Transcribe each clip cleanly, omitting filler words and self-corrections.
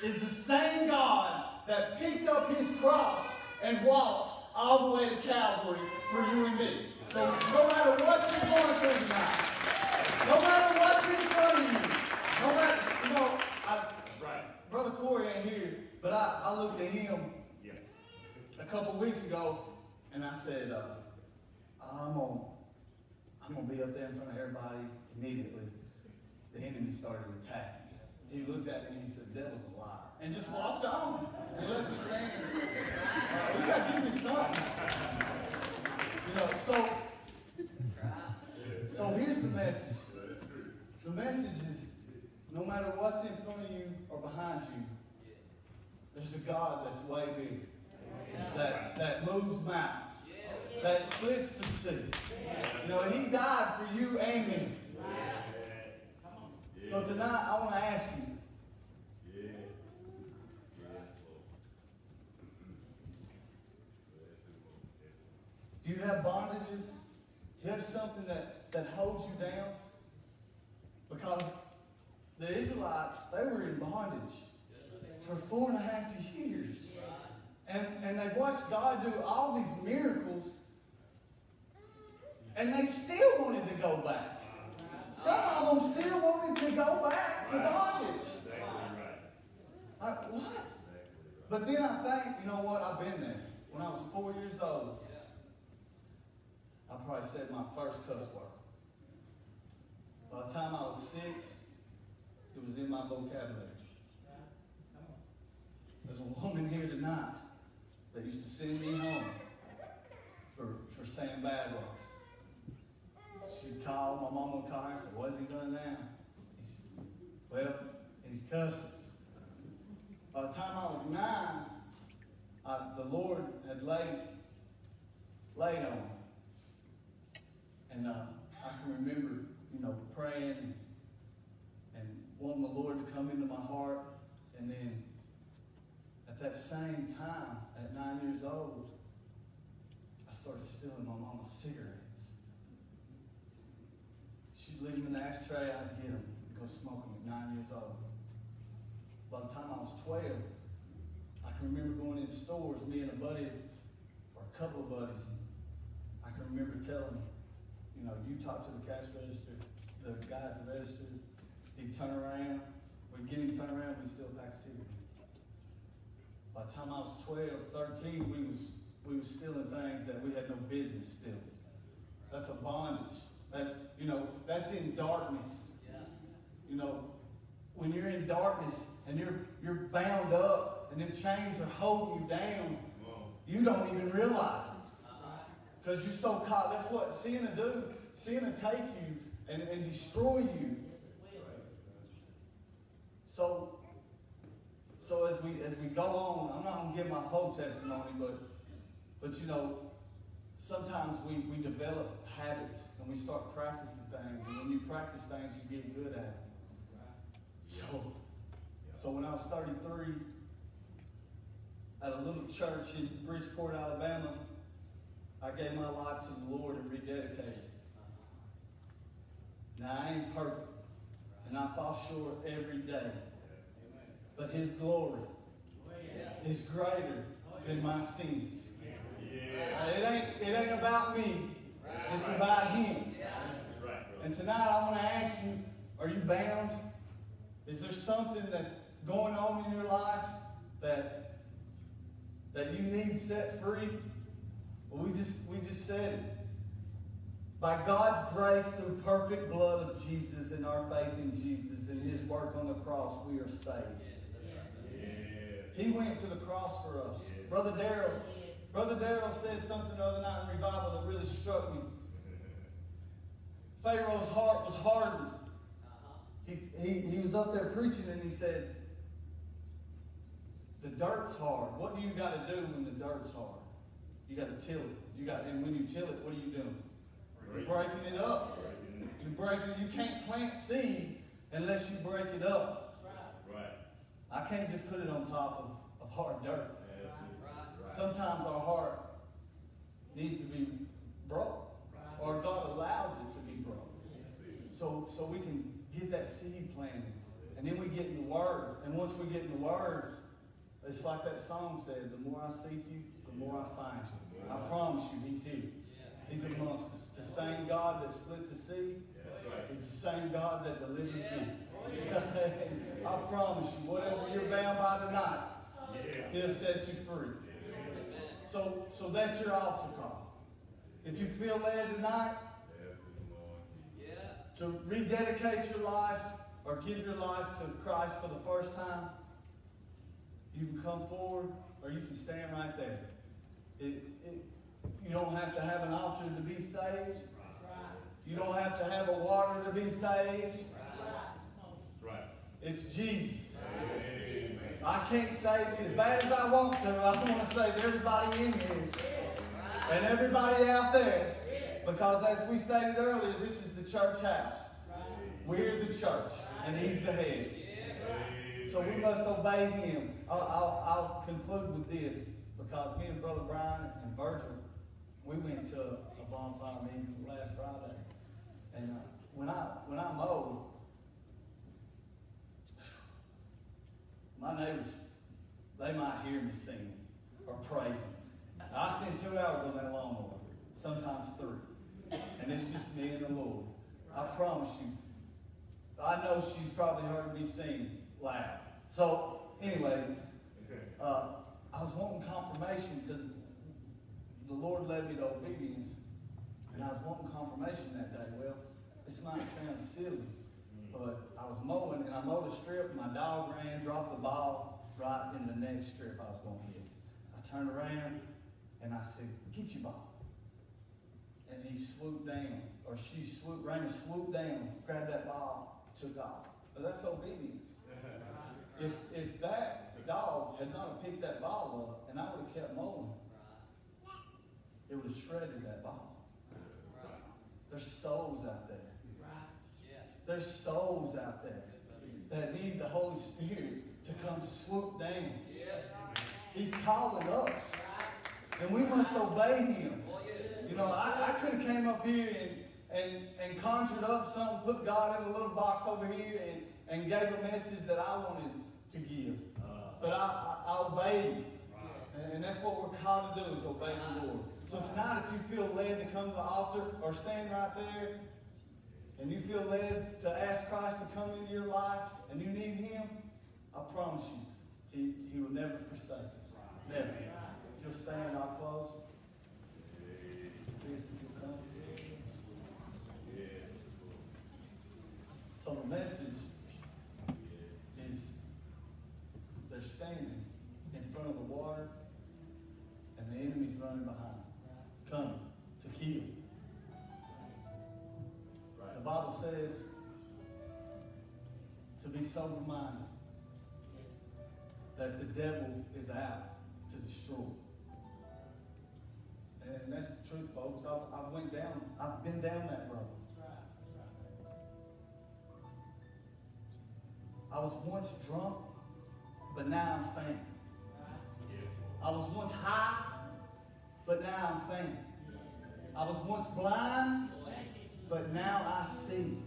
is the same God that picked up his cross and walked all the way to Calvary for you and me. So no matter what you're going through tonight, no matter what's in front of you, no matter, Brother Corey ain't here, but I looked at him a couple weeks ago, and I said, I'm gonna be up there in front of everybody immediately. The enemy started attacking. He looked at me and he said, "Devil's a liar," and just walked on. He left me standing. We got to give me something. So here's the message. The message is, no matter what's in front of you or behind you, there's a God that's way bigger. That moves mountains. That splits the sea. He died for you and me. So tonight, I want to ask you, do you have bondages? Do you have something that holds you down? Because the Israelites, they were in bondage for 4.5 years. And they've watched God do all these miracles, and they still wanted to go back. Some of them still wanted to go back to bondage. What? But then I think, you know what? I've been there. When I was 4 years old, I probably said my first cuss word. By the time I was 6, it was in my vocabulary. There's a woman here tonight that used to send me home for saying bad words. She'd call, my mom would call her and say, "What's he done now?" He said, "Well, he's cussing." By the time I was 9, the Lord had laid on me. And I can remember, praying and wanting the Lord to come into my heart. And then at that same time, at 9 years old, I started stealing my mama's cigarettes. She'd leave them in the ashtray, I'd get them and go smoke them at 9 years old. By the time I was 12, I can remember going in stores, me and a buddy, or a couple of buddies, and I can remember telling them, you talk to the cash register, the guy at the register, he'd turn around, we'd get him to turn around, we'd steal a pack of cigarettes. By the time I was 12, 13, we was stealing things that we had no business stealing. That's a bondage. That's in darkness. When you're in darkness and you're bound up and them chains are holding you down, you don't even realize it. Because you're so caught. That's what sin will do. Sin will take you and destroy you. So as we go on, I'm not going to give my whole testimony, but sometimes we develop habits and we start practicing things. And when you practice things, you get good at it. So when I was 33, at a little church in Bridgeport, Alabama, I gave my life to the Lord and rededicated. Now, I ain't perfect, and I fall short every day. But His glory is greater than my sins. It ain't about me. It's about Him. And tonight I want to ask you, are you bound? Is there something that's going on in your life that you need set free? Well, we just said it. By God's grace, through perfect blood of Jesus and our faith in Jesus and His work on the cross, we are saved. He went to the cross for us. Brother Darrell said something the other night in revival that really struck me. Pharaoh's heart was hardened. He was up there preaching and he said, the dirt's hard. What do you got to do when the dirt's hard? You got to till it. And when you till it, what are you doing? You're breaking it up. You can't plant seed unless you break it up. Right. I can't just put it on top of hard dirt. Sometimes our heart needs to be broke, or God allows it to be broke, so we can get that seed planted And then we get in the Word. And once we get in the Word, it's like that song said, the more I seek you, the more I find you. I promise you, He's here. He's amongst us. The same God that split the sea is the same God that delivered you. I promise you, whatever you're bound by tonight, He'll set you free. So that's your altar call. If you feel led tonight to rededicate your life or give your life to Christ for the first time, you can come forward or you can stand right there. You don't have to have an altar to be saved. You don't have to have a water to be saved. It's Jesus. I can't save you as bad as I want to. I want to save everybody in here and everybody out there. Because as we stated earlier, this is the church house. We're the church, and He's the head. So we must obey Him. I'll conclude with this, because me and Brother Brian and Virgil, we went to a bonfire meeting last Friday. And when I mowed, my neighbors, they might hear me singing or praising. I spend 2 hours on that lawnmower, sometimes 3. And it's just me and the Lord. I promise you, I know she's probably heard me sing loud. So, anyways, I was wanting confirmation because the Lord led me to obedience. And I was wanting confirmation that day. Well, this might sound silly, but I was mowing, and I mowed a strip, and my dog ran, dropped the ball right in the next strip I was going to hit. I turned around, and I said, "Get your ball." And he swooped down, or she swooped down, grabbed that ball, took off. But that's obedience. If that dog had not picked that ball up, and I would have kept mowing, it would have shredded that ball. There's souls out there. There's souls out there that need the Holy Spirit to come swoop down. He's calling us, and we must obey Him. You know, I could have came up here and conjured up something, put God in a little box over here, and gave a message that I wanted to give. But I obeyed Him. And that's what we're called to do, is obey the Lord. So tonight, if you feel led to come to the altar or stand right there, and you feel led to ask Christ to come into your life, and you need Him, I promise you, He will never forsake us. Never. If you'll stand, I'll close. Please, if you'll come. So the message is, they're standing in front of the water, and the enemy's running behind, coming to kill. The Bible says to be sober-minded, that the devil is out to destroy. And that's the truth, folks. I've been down that road. I was once drunk, but now I'm faint. I was once high, but now I'm faint. I was once blind, but now I see.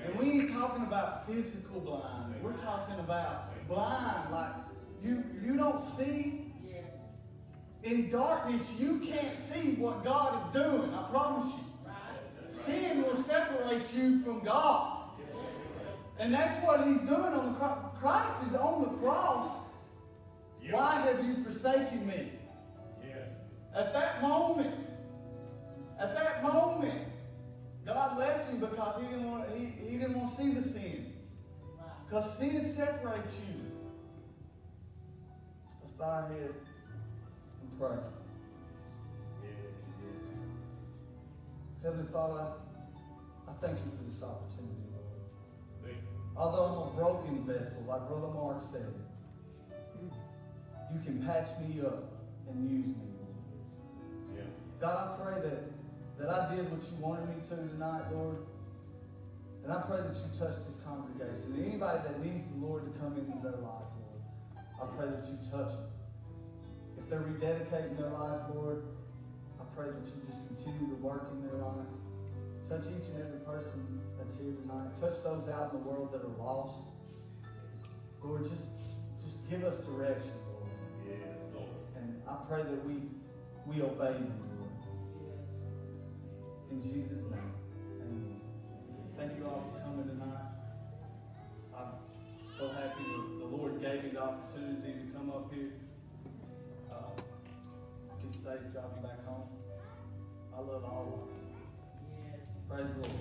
And we ain't talking about physical blind. We're talking about blind, like you don't see. In darkness, you can't see what God is doing. I promise you. Sin will separate you from God. And that's what He's doing on the cross. Christ is on the cross. Why have you forsaken me? At that moment, God left you because He didn't want to see the sin. Because sin separates you. Let's bow our head and pray. Heavenly Father, I thank you for this opportunity, Lord. Although I'm a broken vessel, like Brother Mark said, you can patch me up and use me, Lord. God, I pray that I did what you wanted me to tonight, Lord. And I pray that you touch this congregation. And anybody that needs the Lord to come into their life, Lord, I pray that you touch them. If they're rededicating their life, Lord, I pray that you just continue to work in their life. Touch each and every person that's here tonight. Touch those out in the world that are lost. Lord, just give us direction, Lord. Yes, Lord. And I pray that we obey you, Lord. In Jesus' name, amen. Thank you all for coming tonight. I'm so happy that the Lord gave me the opportunity to come up here. Get safe, drive you back home. I love all of you. Praise the Lord.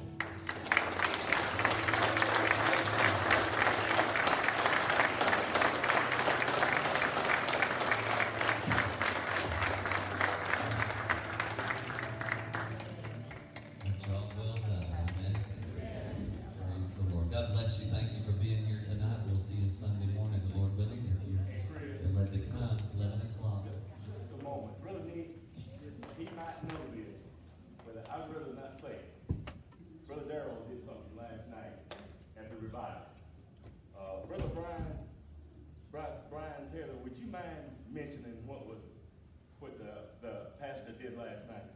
God bless you. Thank you for being here tonight. We'll see you Sunday morning, the Lord willing. If you're led to come, 11 o'clock. Just a moment. Brother Nick, he might know this, but I'd rather not say it. Brother Darrell did something last night at the revival. Brother Brian Taylor, would you mind mentioning what the pastor did last night?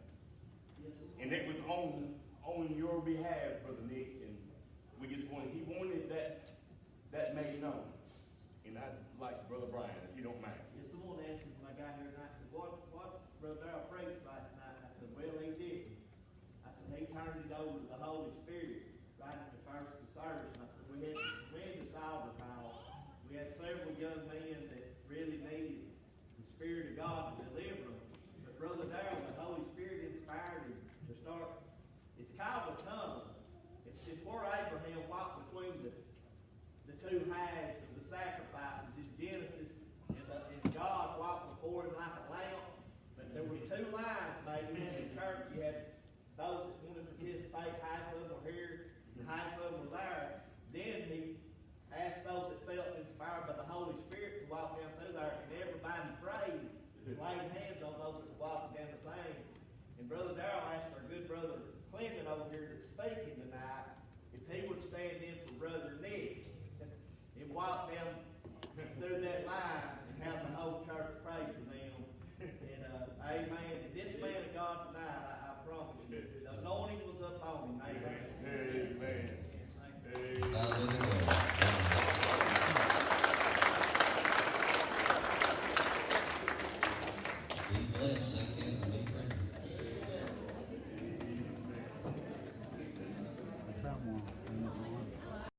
Yes. And it was on your behalf, Brother Nick, and he wanted that made known. And I'd like Brother Brian, if you don't mind. Yes, I want to ask him when I got here tonight, what Brother Darrell preached last night. I said, well, he did. I said, he turned it over to the Holy Spirit right at the first of the service. And I said, we had a tremendous altar call. We had several young men that really needed the Spirit of God to deliver them. But Brother Darrell, the Holy Spirit inspired him to start. It's called a tunnel. It's where Abraham walked between the two halves of the sacrifices in Genesis, and God walked before him like a lamp. But there were two lines made in the church. You had those that wanted to participate, half of them were here, and half of them were there. Then he asked those that felt inspired by the Holy Spirit to walk down through there, and everybody prayed and laid hands on those that were walking down the same. And Brother Darrell asked our good brother Clinton over here that's speaking tonight if he would stand in for Brother Nick and walk down through that line and have the whole church pray for them. And amen. And this man of God tonight, I promise you, the anointing was up on him. Amen.